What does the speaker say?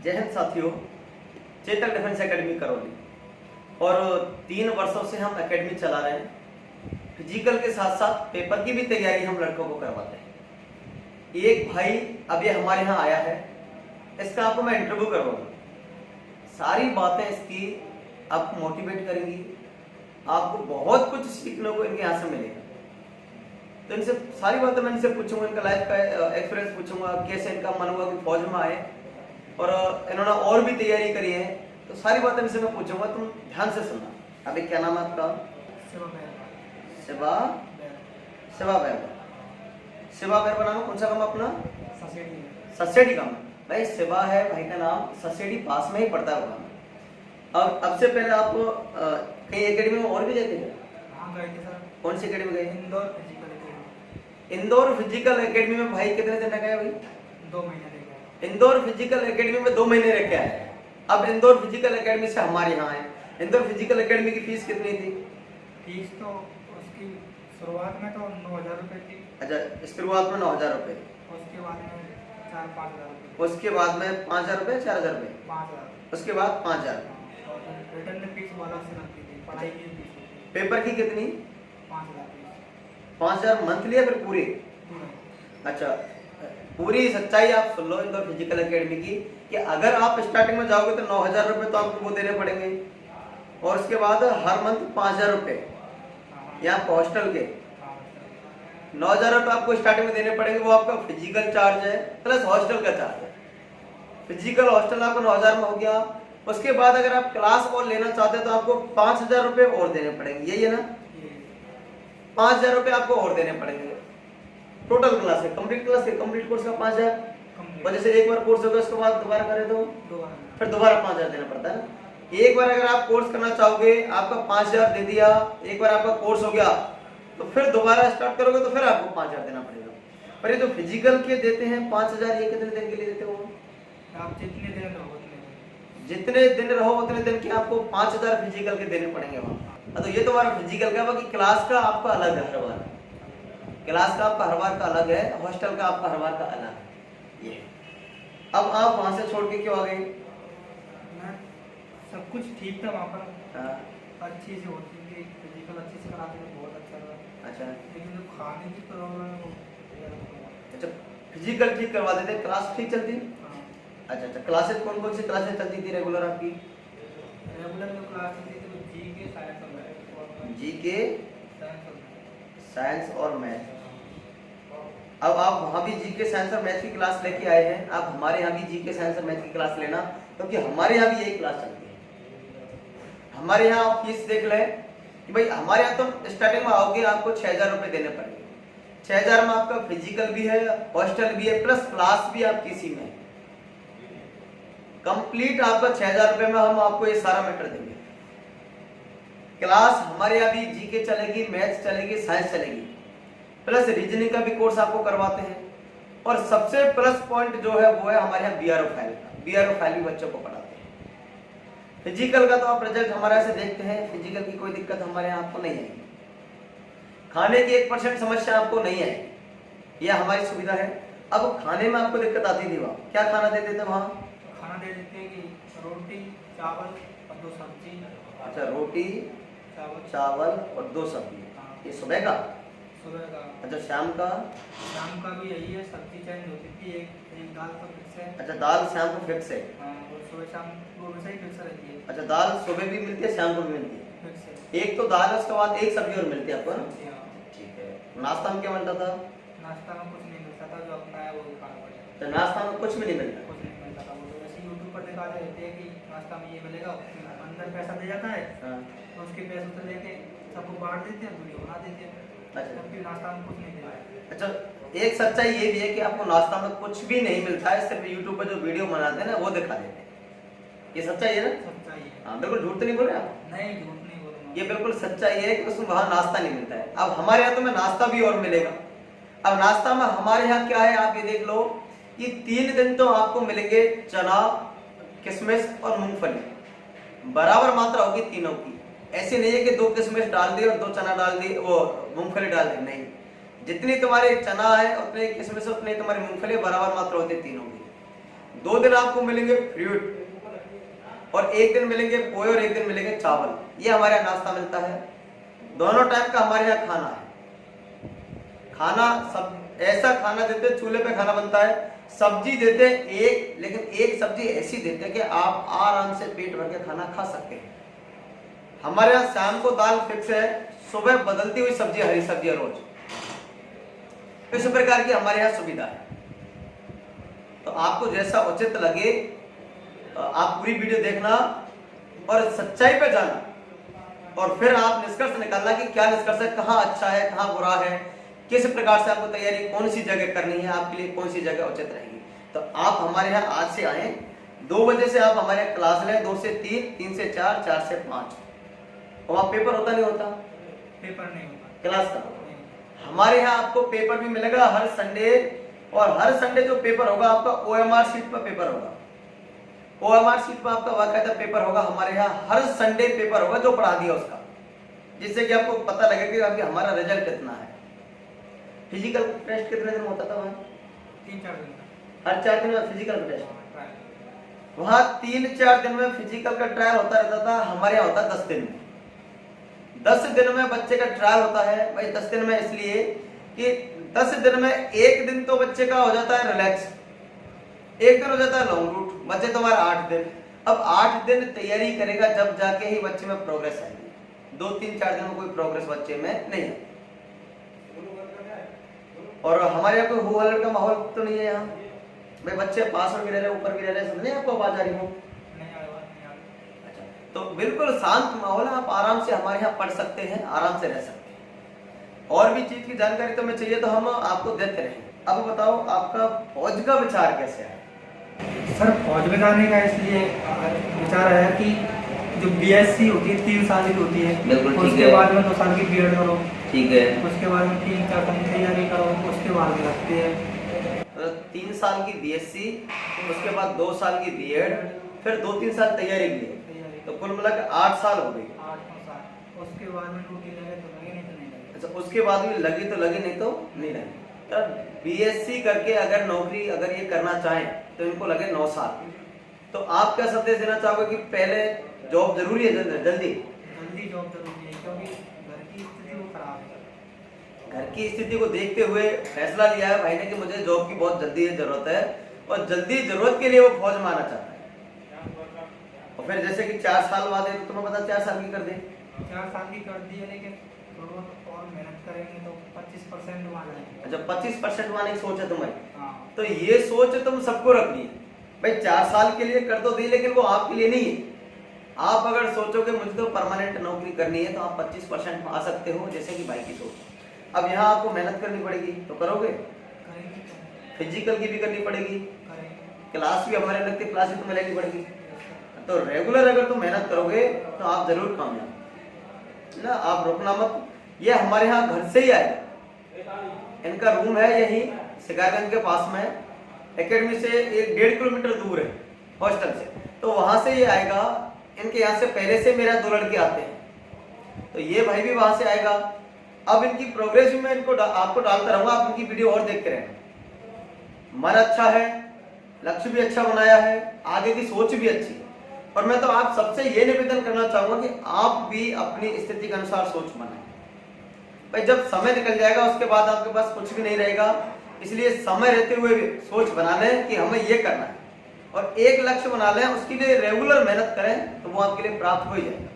जय हिंद साथियों, Chetak defence academy Karauli और 3 वर्षों से हम एकेडमी चला रहे हैं। फिजिकल के साथ साथ पेपर की भी तैयारी हम लड़कों को करवाते हैं। एक भाई अभी हमारे यहाँ आया है, इसका आपको मैं इंटरव्यू करवाऊंगा। सारी बातें इसकी आपको मोटिवेट करेंगी, आपको बहुत कुछ सीखने को इनके यहाँ से मिलेगा। तो इनसे सारी बातें मैं इनसे पूछूंगा, इनका लाइफ का एक्सपीरियंस पूछूंगा, कैसे इनका मन हुआ कि फौज में आए और इन्होंने और भी तैयारी करी है। तो सारी बातें इनसे मैं पूछूंगा, तुम ध्यान से सुनना। अभी क्या नाम है आपका? शिवा बैरवा नाम है। कौन सा काम अपना? ससेडी काम। भाई शिवा है भाई का नाम, ससेडी पास में ही पड़ता होगा। अब से पहले आप कहीं एकेडमी में और भी गए थे क्या? हाँ गए थे सर। कौन सी एकेडमी गए? Indore physical academy. Indore physical academy में भाई कितने दिन रखे भाई? 2 महीने रह गए। इंदौर फिजिकल एकेडमी में 2 महीने रह के आए। अब इंदौर फिजिकल एकेडमी से हमारे यहाँ आए। इंदौर फिजिकल एकेडमी की फीस कितनी थी? फीस तो उसकी शुरुआत में तो 9,000 रुपये थी। अच्छा, शुरुआत में 9,000 रुपये, उसके बाद में 4-5 हज़ार रुपये, उसके बाद में 5,000 रुपये, 4,000 रुपये, 5,000, उसके बाद 5,000। रिटर्न फीस वाला से लगती थी, पढ़ाई की फीस होती थी। पेपर की कितनी? 5,000 फीस। 5,000 मंथली या फिर पूरी? अच्छा, पूरी सच्चाई आप सुन लो इंदौर फिजिकल एकेडमी की कि अगर आप स्टार्टिंग में जाओगे तो 9,000 रुपये तो आपको वो देने पड़ेंगे और उसके बाद हर मंथ 5,000 रुपये यहाँ हॉस्टल के 9,000 रुपये आपको स्टार्टिंग में देने पड़ेंगे। वो आपका फिजिकल चार्ज है प्लस हॉस्टल का चार्ज है। फिजिकल हॉस्टल आपको 9,000 में हो गया। उसके बाद अगर आप क्लास और लेना चाहते हैं तो आपको 5,000 रुपये और देने पड़ेंगे। यही है ना? 5,000 रुपये आपको और देने पड़ेंगे। टोटल क्लास है, कंप्लीट क्लास है, कंप्लीट कोर्स का 5,000। और जैसे एक बार कोर्स होगा उसके बाद दोबारा करें तो फिर दोबारा 5,000 देना पड़ता है ना। एक बार अगर आप कोर्स करना चाहोगे, आपका 5,000 दे दिया, एक बार आपका कोर्स हो गया तो फिर दोबारा स्टार्ट करोगे तो फिर आपको 5,000 देना पड़ेगा। पर ये जो फिजिकल के देते हैं 5,000, ये कितने दिन के लिए देते हो? आप जितने दिन रहो उतने दिन के आपको 5,000 फिजिकल के देने पड़ेंगे वहाँ। तो ये तो हमारा फिजिकल का, बाकी क्लास का आपका अलग है। हर बार क्लास का आपका हर बार का अलग है, हॉस्टल का आपका हर बार का अलग है। ये अब आप वहाँ से छोड़ के क्यों आ गए? सब कुछ ठीक था वहाँ पर। हाँ। अच्छी से होती थी, फिजिकल अच्छे से कराते थे, बहुत अच्छा था। अच्छा, लेकिन जो खाने की प्रॉब्लम है वो अच्छा, फिजिकल ठीक करवा देते, क्लास ठीक चलती? हाँ। अच्छा, क्लासेस कौन कौन सी क्लासेस चलती थी रेगुलर आपकी? रेगुलर जो क्लास थी तो जीके, साइंस और मैथ। जीके, साइंस और मैथ। साइंस और मैथ। अब आप वहाँ भी जीके साइंस और मैथ की क्लास लेके आए हैं, आप हमारे यहाँ भी जीके साइंस और मैथ की क्लास लेना, क्योंकि हमारे यहाँ भी यही क्लास चलती है। हमारे यहाँ आप फीस देख लें कि भाई हमारे यहाँ तो स्टार्टिंग में आओगे आपको 6,000 रुपये देने पड़ेंगे। 6,000 में आपका फिजिकल भी है, हॉस्टल भी है, प्लस क्लास भी आपकी इसी में कंप्लीट। आपका 6,000 रुपये में हम आपको ये सारा मैटर देंगे। क्लास हमारे यहाँ भी जीके चलेगी, मैथ्स चलेगी, साइंस चलेगी, प्लस रीजनिंग का भी कोर्स आपको करवाते हैं। और सबसे प्लस पॉइंट जो है वो है हमारे यहाँ बीआरओ फाइल का। बीआरओ फाइल भी बच्चों को पढ़ाते हैं। फिजिकल का तो आप रिजल्ट हमारे यहाँ से देखते हैं, फिजिकल की कोई दिक्कत हमारे यहाँ आपको नहीं आएगी। खाने की 1% समस्या आपको नहीं आएगी, यह हमारी सुविधा है। अब खाने में आपको दिक्कत आती थी, वहाँ क्या खाना देते थे? वहाँ खाना दे देते हैं कि रोटी, चावल और 2 सब्जी। अच्छा, रोटी, चावल और 2 सब्जी। ये सुबह का? सुबह का। अच्छा, शाम का? शाम का भी यही है, सब्जी चेंज होती थी, एक दाल का फिक्स है। अच्छा, दाल शाम को फिक्स है। और सुबह शाम वो वैसे ही फिक्स रहती है। अच्छा, दाल सुबह भी मिलती है, शाम को भी मिलती है? फिक्स है। एक तो दाल है, उसके बाद एक सब्जी और मिलती है आपको ना? हाँ। ठीक है। नाश्ता में क्या मिलता था? नाश्ता में कुछ नहीं मिलता था, जो अपना है वो खाना पड़ेगा। तो नाश्ता में कुछ भी नहीं मिलता? कुछ नहीं मिलता था। वो तो वैसे यूट्यूब पर दिखाते रहते हैं कि नाश्ता में ये मिलेगा, अंदर पैसा दे जाता है। हाँ। तो उसके पैसे तो लेके सबको बांट देते हैं, वीडियो बना देते हैं। अच्छा, क्योंकि नाश्ता में कुछ नहीं देता। अच्छा, एक सच्चाई ये भी है कि आपको नाश्ता में कुछ भी नहीं मिलता है, सिर्फ यूट्यूब पर जो वीडियो बनाते हैं ना वो दिखा देते हैं। ये सच्चाई है ना? सच्चाई है। हाँ, बिल्कुल झूठ तो नहीं बोल रहे आप? नहीं, झूठ नहीं बोलूंगा। ये बिल्कुल सच्चाई है कि उसमें वहाँ नाश्ता नहीं मिलता है। अब हमारे यहाँ तो में नाश्ता भी और मिलेगा। अब नाश्ता में हमारे यहाँ क्या है, आप ये देख लो कि 3 दिन तो आपको मिलेंगे चना, किशमिश और मूंगफली, बराबर मात्रा होगी तीनों की। ऐसे नहीं है कि 2 किशमिश डाल दी और 2 चना डाल दी, वो मूंगफली डाल दी, नहीं। जितनी तुम्हारे चना है उतने किशमिश, उतनी तुम्हारी मूंगफली, बराबर मात्रा होती है तीनों की। 2 दिन आपको मिलेंगे फ्रूट और 1 दिन मिलेंगे पोहे और 1 दिन मिलेंगे चावल। ये हमारे यहाँ नाश्ता मिलता है। दोनों टाइम का हमारे यहाँ खाना है। खाना सब ऐसा खाना देते हैं, चूल्हे पे खाना बनता है। सब्जी देते हैं एक, लेकिन एक सब्जी ऐसी देते हैं कि आप आराम से पेट भर के खाना खा सकते हैं। हमारे यहाँ शाम को दाल फिक्स है, सुबह बदलती हुई सब्जी, हरी सब्जी रोज। इस प्रकार की हमारे यहाँ सुविधा है। तो आपको जैसा उचित लगे आप पूरी वीडियो देखना और सच्चाई पे जाना और फिर आप निष्कर्ष निकालना कि क्या निष्कर्ष है, कहाँ अच्छा है, कहाँ बुरा है, किस प्रकार से आपको तैयारी कौन सी जगह करनी है, आपके लिए कौन सी जगह उचित रहेगी। तो आप हमारे यहाँ आज से आए, 2 बजे से आप हमारे यहाँ क्लास लें, 2 से 3, 3 से 4, 4 से 5। वहाँ पेपर होता नहीं होता? पेपर नहीं होता क्लास का। हमारे यहाँ आपको पेपर भी मिलेगा हर संडे, और हर संडे जो पेपर होगा आपका OMR शीट पर पेपर होगा। OMR शीट पर आपका बाकायदा पेपर होगा। हमारे यहाँ हर संडे पेपर होगा जो पढ़ा दिया उसका, जिससे कि आपको पता लगेगा कि हमारा रिजल्ट कितना है। फिजिकल टेस्ट कितने दिन होता था वहाँ? 3-4 दिन। हर 4 दिन में फिजिकल टेस्ट। वहाँ 3-4 दिन में फिजिकल का ट्रायल होता रहता था। हमारे यहाँ होता है 10 दिन में। 10 दिन में बच्चे का ट्रायल होता है। भाई 10 दिन में इसलिए कि 10 दिन में 1 दिन तो बच्चे का हो जाता है रिलैक्स, 1 दिन हो जाता है लॉन्ग रूट। बच्चे तुम्हारा 8 दिन। अब 8 दिन तैयारी करेगा जब जाके ही बच्चे में प्रोग्रेस आएगी। 2-3-4 दिन में कोई प्रोग्रेस बच्चे में नहीं है। और हमारे यहाँ कोई हो हल्ला का माहौल तो नहीं है यहाँ। भाई बच्चे पास में भी रह रहे, ऊपर भी रह रहे, समझे आपको आवाज आ रही हो? अच्छा, तो बिल्कुल शांत माहौल है। आप आराम से हमारे यहाँ पढ़ सकते हैं, आराम से रह सकते हैं। और भी चीज की जानकारी तो हमें चाहिए तो हम आपको देते रहेंगे। अब बताओ आपका फौज का विचार कैसे है? सर फौज में जाने का इसलिए विचार है कि जो BSc होती है 3 साल की होती है, बिल्कुल ठीक उसके है। बाद में 2 साल की B.Ed करो, ठीक है। उसके बाद में 3-4 साल की तैयारी करो, उसके बाद में लगती है 3 साल की BSc, उसके बाद 2 साल की B.Ed, फिर 2-3 साल तैयारी की, तैयारी। तो कुल मिलाकर 8 साल हो गई। 8-9 साल। उसके बाद में ड्यूटी लगे तो लगे, नहीं तो नहीं लगे। अच्छा, उसके बाद भी लगी तो लगी, नहीं तो नहीं लगी। तो BSc करके अगर नौकरी अगर ये करना चाहें तो इनको लगे 9 साल। तो आप क्या संदेश देना चाहोगे कि पहले जॉब जरूरी है? जल्दी जॉब जरूरी है, क्योंकि घर की स्थिति वो खराब है। घर की स्थिति को देखते हुए फैसला लिया है भाई ने कि मुझे जॉब की बहुत जल्दी जरूरत है, और जल्दी जरूरत के लिए वो फौज में आना चाहता है। और फिर जैसे कि 4 साल बाद है तो तुम्हें पता 4 साल की कर दे। 4 साल की कर दी है, लेकिन थोड़ा और मेहनत करेंगे तो 25% वहाँ जाएंगे। अच्छा, 25% वाली सोच है तुम्हारी। हाँ। तो ये सोच तुम सबको रखनी है भाई। 4 साल के लिए कर तो दी, लेकिन वो आपके लिए नहीं है। आप अगर सोचोगे मुझे तो परमानेंट नौकरी करनी है तो आप 25% में आ सकते हो, जैसे कि भाई की सोच। अब यहाँ आपको मेहनत करनी पड़ेगी तो करोगे, करेंगे फिजिकल की भी करनी पड़ेगी, करेंगे। क्लास भी हमारे लगती क्लास भी तुम्हें लेनी पड़ेगी। तो रेगुलर अगर तुम मेहनत करोगे तो आप जरूर कामयाब ना। आप रुकना मत। ये हमारे यहाँ घर से ही आएगा। इनका रूम है यही शिकारगंज के पास में, एकेडमी से 1-1.5 किलोमीटर दूर है हॉस्टल से। तो वहां से ये आएगा। इनके यहाँ से पहले से मेरा 2 लड़के आते हैं, तो ये भाई भी वहां से आएगा। अब इनकी प्रोग्रेस भी मैं इनको आपको डालता रहूंगा, आप इनकी वीडियो और देखते रहना। मन अच्छा है, लक्ष्य भी अच्छा बनाया है, आगे की सोच भी अच्छी है। और मैं तो आप सबसे ये निवेदन करना चाहूंगा कि आप भी अपनी स्थिति के अनुसार सोच बनाएं। भाई जब समय निकल जाएगा उसके बाद आपके पास कुछ भी नहीं रहेगा। इसलिए समय रहते हुए भी सोच बना लें कि हमें ये करना है, और एक लक्ष्य बना लें, उसके लिए रेगुलर मेहनत करें तो वो आपके लिए प्राप्त हो ही जाएगा।